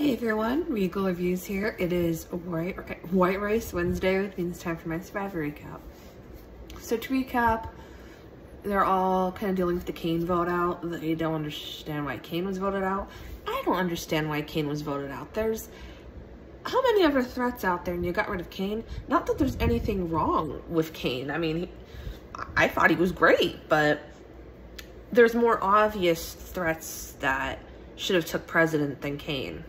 Hey everyone, Regal Reviews here. It is White Rice Wednesday, which means it's time for my Survivor recap. So to recap, they're all kind of dealing with the Kane vote out. They don't understand why Kane was voted out. I don't understand why Kane was voted out. There's how many other threats out there and you got rid of Kane? Not that there's anything wrong with Kane. I mean, I thought he was great, but there's more obvious threats that should have took precedent than Kane.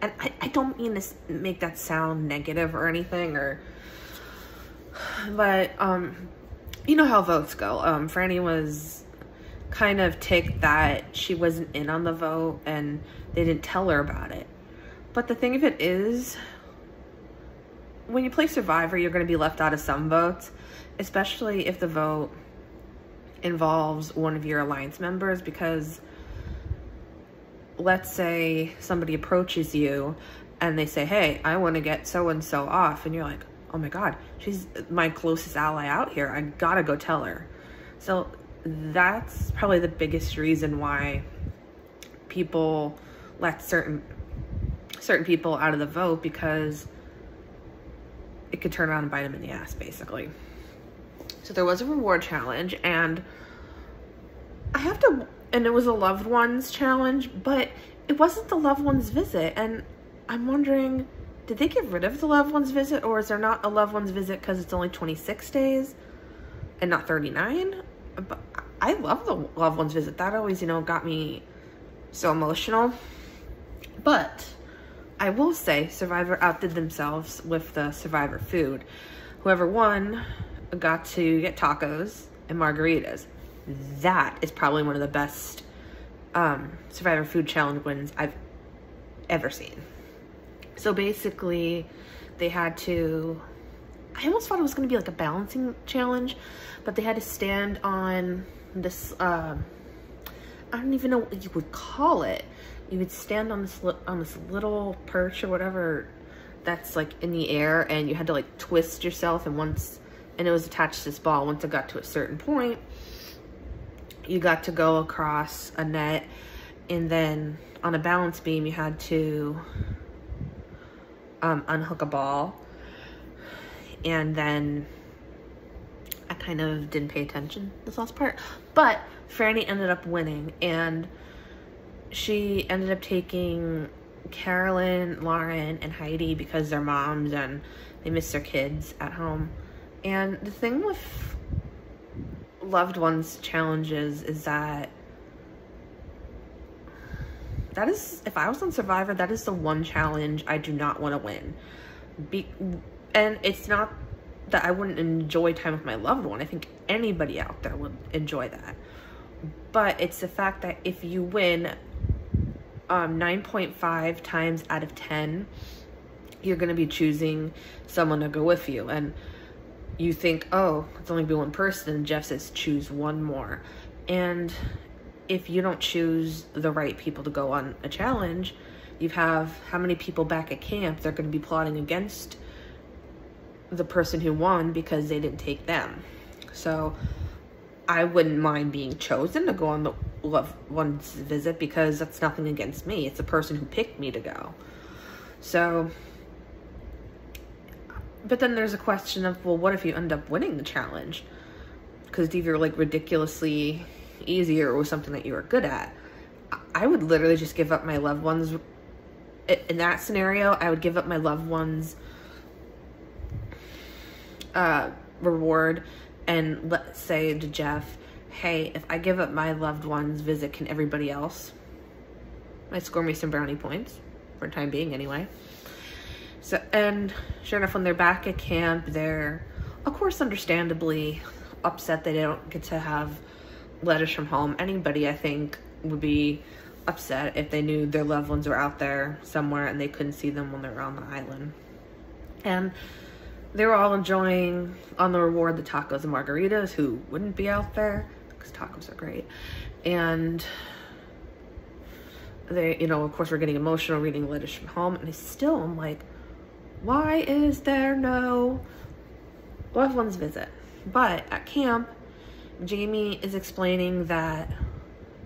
And I don't mean to make that sound negative or anything, but you know how votes go. Franny was kind of ticked that she wasn't in on the vote and they didn't tell her about it. But the thing of it is, when you play Survivor, you're going to be left out of some votes, especially if the vote involves one of your alliance members, because let's say somebody approaches you and they say, hey, I want to get so-and-so off. And you're like, oh my God, she's my closest ally out here. I gotta go tell her. So that's probably the biggest reason why people let certain people out of the vote, because it could turn around and bite them in the ass, basically. So there was a reward challenge, and it was a loved ones challenge, but it wasn't the loved ones visit. And I'm wondering, did they get rid of the loved ones visit, or is there not a loved ones visit because it's only 26 days and not 39? But I love the loved ones visit. That always, got me so emotional. But I will say Survivor outdid themselves with the Survivor food. Whoever won got to get tacos and margaritas. That is probably one of the best Survivor Food Challenge wins I've ever seen. So basically, they had to, I almost thought it was going to be like a balancing challenge, but they had to stand on this, I don't even know what you would call it. You would stand on this little perch or whatever that's like in the air, and you had to like twist yourself, and it was attached to this ball. Once it got to a certain point, you got to go across a net, and then on a balance beam, you had to unhook a ball. And then I kind of didn't pay attention this last part, but Franny ended up winning, and she ended up taking Carolyn, Lauren, and Heidi because they're moms and they miss their kids at home. And the thing with loved ones challenges is that is, if I was on Survivor, that is the one challenge I do not want to win. And it's not that I wouldn't enjoy time with my loved one. I think anybody out there would enjoy that. But it's the fact that if you win 9.5 times out of 10, you're going to be choosing someone to go with you. And you think, oh, it's only be one person, and Jeff says choose one more. And if you don't choose the right people to go on a challenge, you have how many people back at camp, they're going to be plotting against the person who won because they didn't take them. So I wouldn't mind being chosen to go on the loved ones visit, because that's nothing against me. It's the person who picked me to go. So, but then there's a question of, well, what if you end up winning the challenge? Because it's either like ridiculously easy or it was something that you were good at. I would literally just give up my loved ones. In that scenario, I would give up my loved ones reward, and let's say to Jeff, hey, if I give up my loved ones visit, can everybody else? Might score me some brownie points for the time being anyway. So, and sure enough, when they're back at camp, they're, of course, understandably upset they don't get to have letters from home. Anybody, I think, would be upset if they knew their loved ones were out there somewhere and they couldn't see them when they were on the island. And they were all enjoying, on the reward, the tacos and margaritas. Who wouldn't be out there? Because tacos are great. And they, of course, were getting emotional reading letters from home. And I still am like, why is there no loved ones visit? But at camp, Jamie is explaining that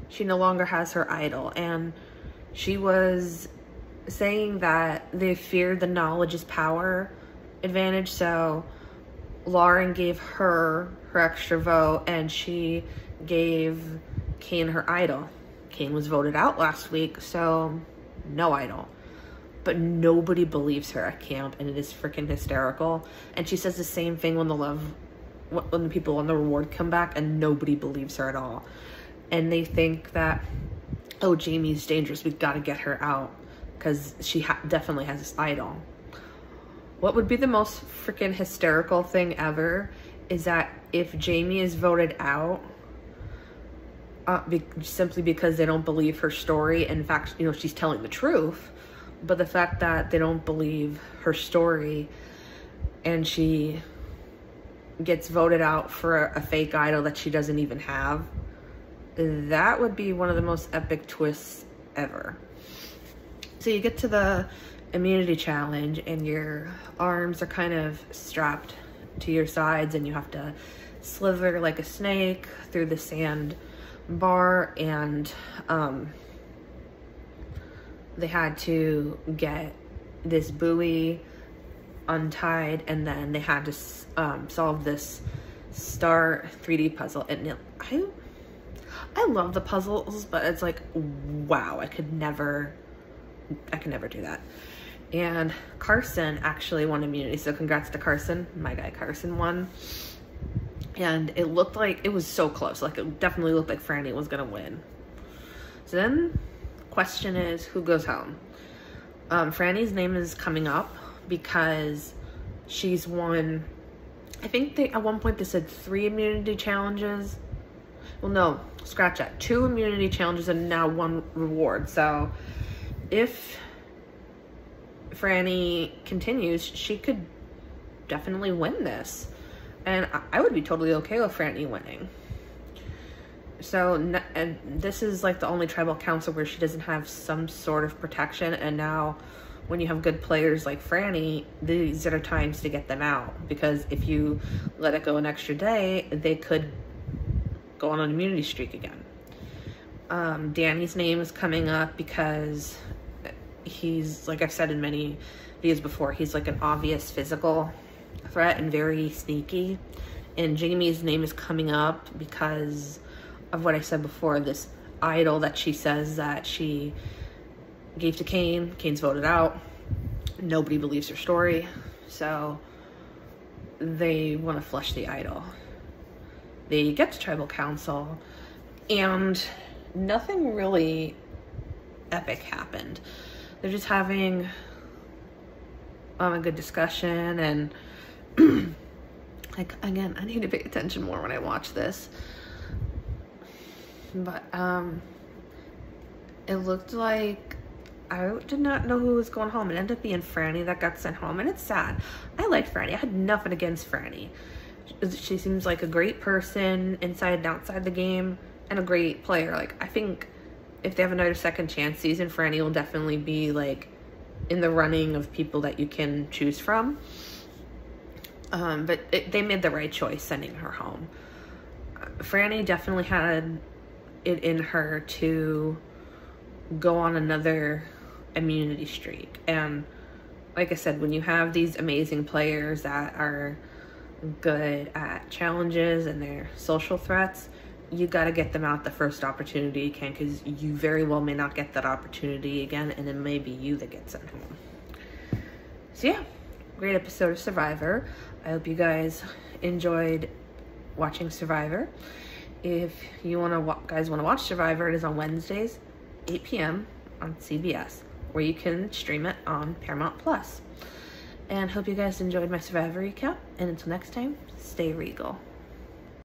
she no longer has her idol, and she was saying that they feared the knowledge is power advantage, so Lauren gave her extra vote, and she gave Kane her idol. Kane was voted out last week, so no idol. But nobody believes her at camp, and it is freaking hysterical. And she says the same thing when the people on the reward come back, and nobody believes her at all. And they think that, oh, Jamie's dangerous, we've got to get her out because she definitely has this idol. What would be the most freaking hysterical thing ever is that if Jamie is voted out simply because they don't believe her story, in fact, you know, she's telling the truth, but the fact that they don't believe her story and she gets voted out for a fake idol that she doesn't even have, that would be one of the most epic twists ever. So you get to the immunity challenge and your arms are kind of strapped to your sides and you have to slither like a snake through the sand bar, and they had to get this buoy untied, and then they had to solve this star 3D puzzle. And I love the puzzles, but it's like, wow, I could never do that. And Carson actually won immunity, so congrats to Carson. My guy Carson won. And it looked like, it was so close. Like, it definitely looked like Franny was gonna win. So then, question is, who goes home? Franny's name is coming up because she's won, I think at one point they said 3 immunity challenges. Well, no, scratch that. 2 immunity challenges and now 1 reward. So if Franny continues, she could definitely win this. And I would be totally okay with Franny winning. So, and this is like the only tribal council where she doesn't have some sort of protection. And now when you have good players like Franny, these are times to get them out. Because if you let it go an extra day, they could go on an immunity streak again. Danny's name is coming up because he's, like I've said in many videos before, he's like an obvious physical threat and very sneaky. And Jamie's name is coming up because of what I said before, this idol that she says that she gave to Kane. Kane's voted out. Nobody believes her story. So they want to flush the idol. They get to tribal council and nothing really epic happened. They're just having a good discussion, and like, again, I need to pay attention more when I watch this. But it looked like, I did not know who was going home. It ended up being Franny that got sent home, and it's sad. I liked Franny. I had nothing against Franny. She seems like a great person inside and outside the game, and a great player. Like, I think if they have another second chance season, Franny will definitely be like in the running of people that you can choose from. But they made the right choice sending her home. Franny definitely had it in her to go on another immunity streak. And like I said, when you have these amazing players that are good at challenges and their social threats, you got to get them out the first opportunity you can, because you very well may not get that opportunity again, and it may be you that gets sent home. So yeah, great episode of Survivor. I hope you guys enjoyed watching Survivor. If you guys want to watch Survivor, it is on Wednesdays, 8 p.m. on CBS, where you can stream it on Paramount Plus. And hope you guys enjoyed my Survivor recap. And until next time, stay regal.